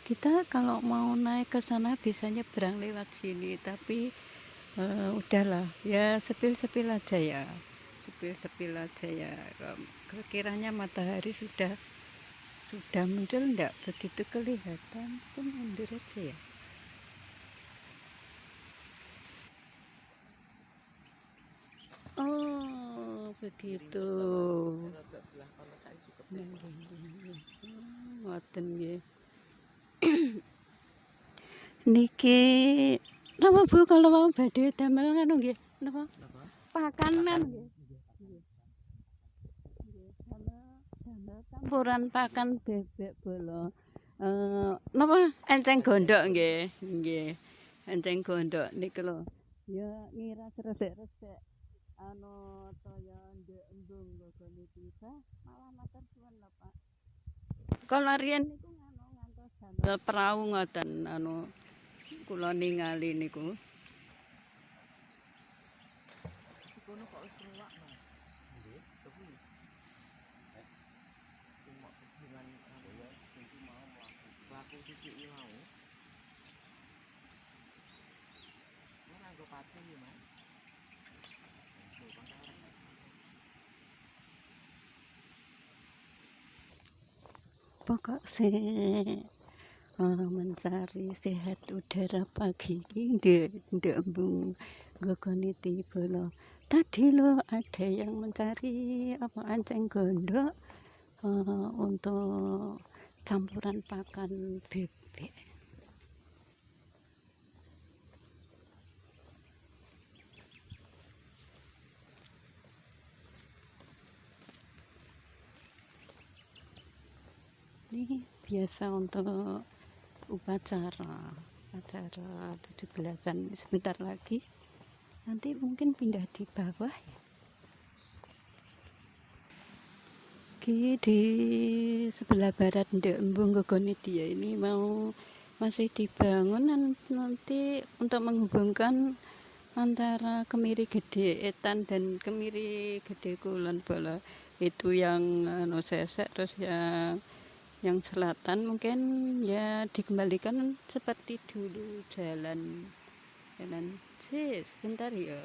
Kita kalau mau naik ke sana bisa nyebrang lewat sini, tapi udahlah ya, sepil-sepil aja ya, sepil-sepil aja ya. Kiranya matahari sudah muncul, enggak begitu kelihatan, pun mundur aja ya. Oh begitu. Ngoten nggih. Niki napa Bu, kalau mau badhe damel ngono nggih, napa? Pakanan nggih. Nggih, damel campuran pakan bebek bola. Napa enceng gondok nggih, nggih. Enceng gondok niku lho. Ya ngiras resik-resik toya ndek embung nggone tiba malah matur suwun lho Pak. Kala riyen niku ngantos damel perahu ngoten kula ningali niku. Kono kok wis ruwak, Mas. Nggih, kepiye? Cuma dengan ya iki mau mlaku titik mau. Ora nggo pati ya, Mas. Pokok mencari sehat udara pagi ini ndek embung nggone tiba lho. Tadi lo ada yang mencari enceng gondok untuk campuran pakan bebek. Ini biasa untuk upacara 17-an sebentar lagi. Nanti mungkin pindah di bawah ya. Di sebelah barat ndek embung Gogonidya ini masih dibangun nanti untuk menghubungkan antara Kemiri Gede Etan dan Kemiri Gede Kulon Bolo. Itu yang sesek, terus yang selatan mungkin ya dikembalikan seperti dulu jalan sebentar ya.